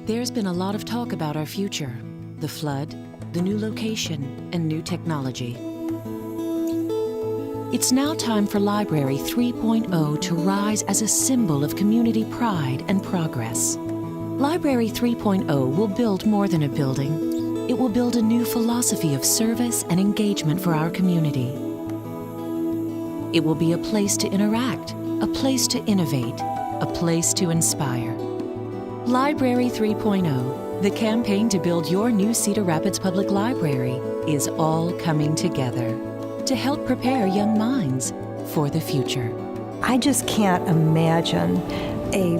There's been a lot of talk about our future, the flood, the new location, and new technology. It's now time for Library 3.0 to rise as a symbol of community pride and progress. Library 3.0 will build more than a building. It will build a new philosophy of service and engagement for our community. It will be a place to interact, a place to innovate, a place to inspire. Library 3.0, the campaign to build your new Cedar Rapids Public Library, is all coming together to help prepare young minds for the future. I just can't imagine a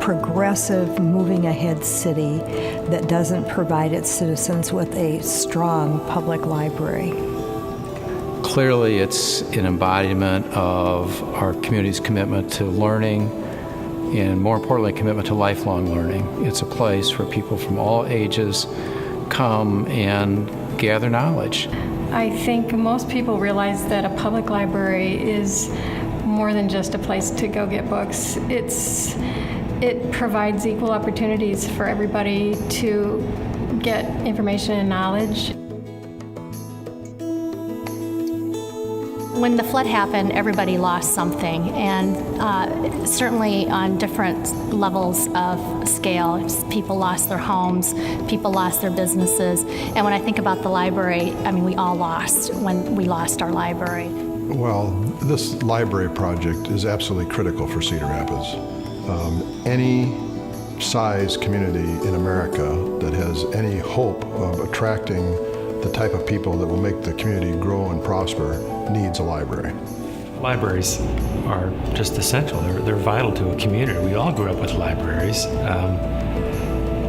progressive, moving ahead city that doesn't provide its citizens with a strong public library. Clearly, it's an embodiment of our community's commitment to learning and, more importantly, commitment to lifelong learning. It's a place where people from all ages come and gather knowledge. I think most people realize that a public library is more than just a place to go get books. It provides equal opportunities for everybody to get information and knowledge. When the flood happened, everybody lost something, and certainly on different levels of scale. People lost their homes, people lost their businesses, and when I think about the library, I mean, we all lost when we lost our library. Well, this library project is absolutely critical for Cedar Rapids. Any size community in America that has any hope of attracting the type of people that will make the community grow and prosper needs a library. Libraries are just essential. They're vital to a community. We all grew up with libraries.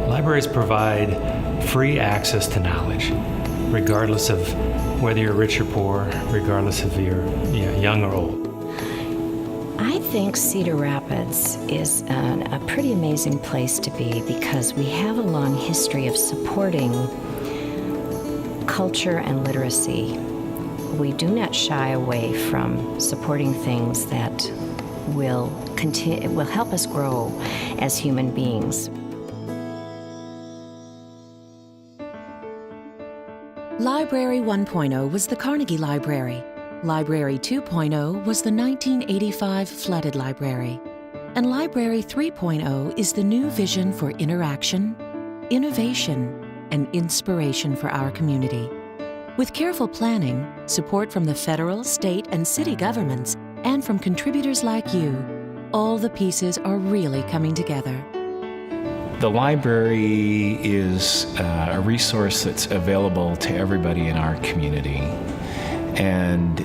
Libraries provide free access to knowledge, regardless of whether you're rich or poor, regardless if you're young or old. I think Cedar Rapids is a pretty amazing place to be because we have a long history of supporting culture and literacy. We do not shy away from supporting things that will help us grow as human beings. Library 1.0 was the Carnegie Library. Library 2.0 was the 1985 flooded library. And Library 3.0 is the new vision for interaction, innovation, and inspiration for our community. With careful planning, support from the federal, state, and city governments, and from contributors like you, all the pieces are really coming together. The library is a resource that's available to everybody in our community. And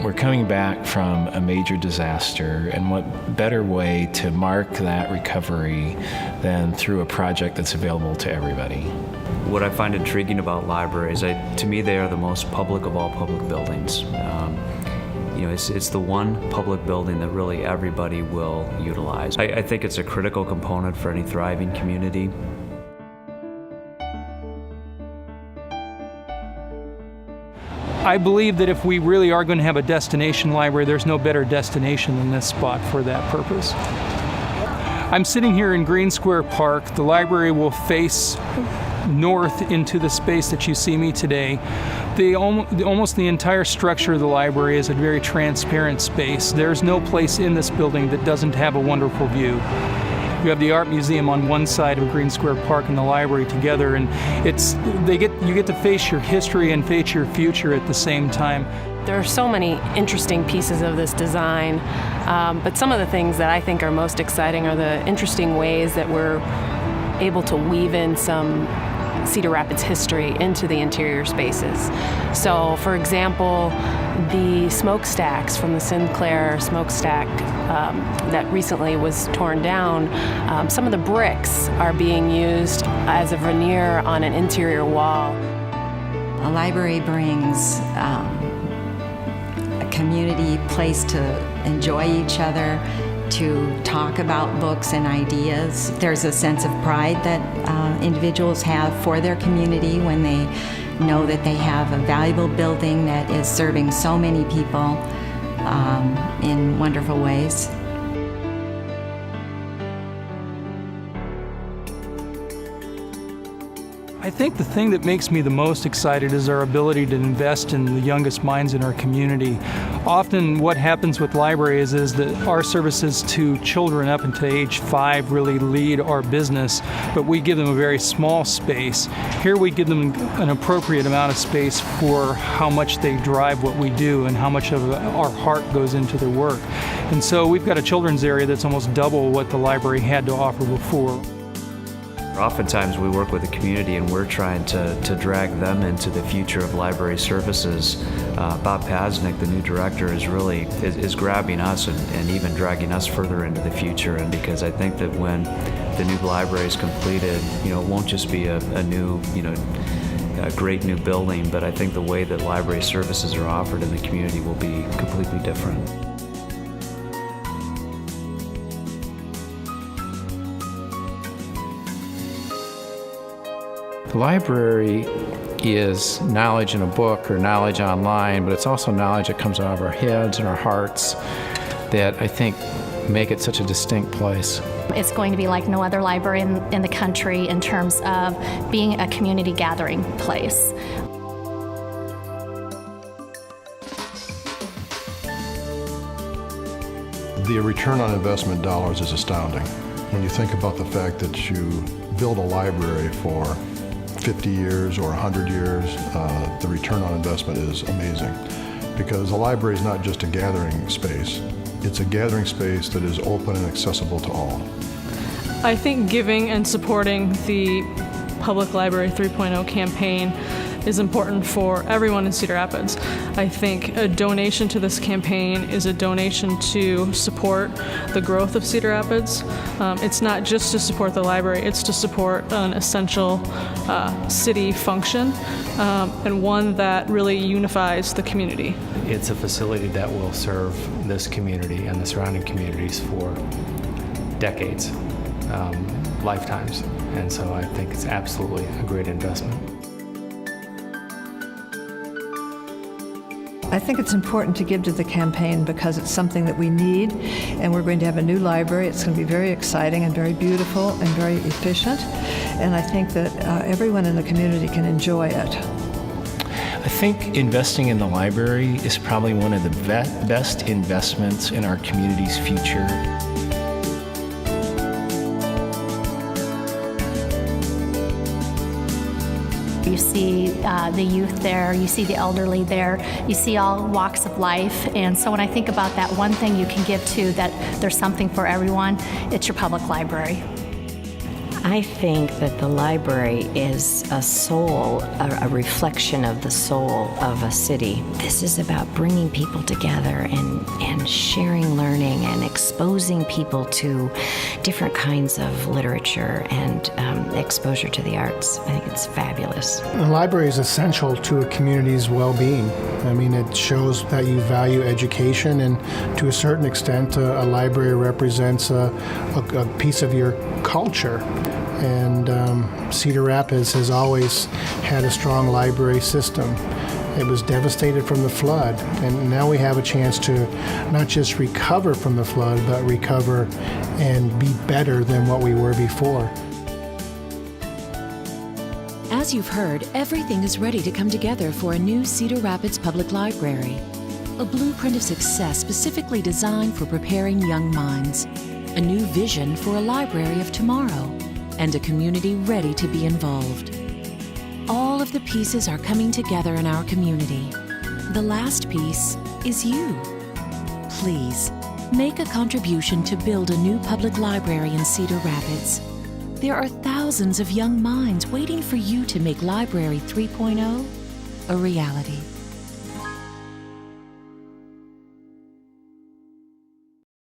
we're coming back from a major disaster, and what better way to mark that recovery than through a project that's available to everybody. What I find intriguing about libraries, to me they are the most public of all public buildings. It's the one public building that really everybody will utilize. I think it's a critical component for any thriving community. I believe that if we really are going to have a destination library, there's no better destination than this spot for that purpose. I'm sitting here in Green Square Park. The library will face north into the space that you see me today. Almost the entire structure of the library is a very transparent space. There's no place in this building that doesn't have a wonderful view. You have the art museum on one side of Green Square Park and the library together, and you get to face your history and face your future at the same time. There are so many interesting pieces of this design, but some of the things that I think are most exciting are the interesting ways that we're able to weave in some Cedar Rapids history into the interior spaces. So, for example, the smokestacks from the Sinclair smokestack that recently was torn down, some of the bricks are being used as a veneer on an interior wall. A library brings a community place to enjoy each other, to talk about books and ideas. There's a sense of pride that individuals have for their community when they know that they have a valuable building that is serving so many people in wonderful ways. I think the thing that makes me the most excited is our ability to invest in the youngest minds in our community. Often what happens with libraries is that our services to children up until age 5 really lead our business, but we give them a very small space. Here we give them an appropriate amount of space for how much they drive what we do and how much of our heart goes into their work. And so we've got a children's area that's almost double what the library had to offer before. Oftentimes we work with the community and we're trying to drag them into the future of library services. Bob Pasnick, the new director, is grabbing us and even dragging us further into the future. And because I think that when the new library is completed, it won't just be a new, a great new building, but I think the way that library services are offered in the community will be completely different. The library is knowledge in a book or knowledge online, but it's also knowledge that comes out of our heads and our hearts that I think make it such a distinct place. It's going to be like no other library in the country in terms of being a community gathering place. The return on investment dollars is astounding. When you think about the fact that you build a library for 50 years or 100 years, the return on investment is amazing. Because the library is not just a gathering space, it's a gathering space that is open and accessible to all. I think giving and supporting the Public Library 3.0 campaign is important for everyone in Cedar Rapids. I think a donation to this campaign is a donation to support the growth of Cedar Rapids. It's not just to support the library, it's to support an essential city function and one that really unifies the community. It's a facility that will serve this community and the surrounding communities for decades, lifetimes. And so I think it's absolutely a great investment. I think it's important to give to the campaign because it's something that we need, and we're going to have a new library. It's going to be very exciting and very beautiful and very efficient, and I think that everyone in the community can enjoy it. I think investing in the library is probably one of the best investments in our community's future. You see the youth there, you see the elderly there, you see all walks of life. And so when I think about that one thing you can give to, that there's something for everyone, it's your public library. I think that the library is a soul, a reflection of the soul of a city. This is about bringing people together and sharing learning and exposing people to different kinds of literature and exposure to the arts. I think it's fabulous. The library is essential to a community's well-being. I mean, it shows that you value education, and to a certain extent, a library represents a piece of your culture. And Cedar Rapids has always had a strong library system. It was devastated from the flood, and now we have a chance to not just recover from the flood, but recover and be better than what we were before. As you've heard, everything is ready to come together for a new Cedar Rapids Public Library. A blueprint of success specifically designed for preparing young minds. A new vision for a library of tomorrow. And a community ready to be involved. All of the pieces are coming together in our community. The last piece is you. Please, make a contribution to build a new public library in Cedar Rapids. There are thousands of young minds waiting for you to make Library 3.0 a reality.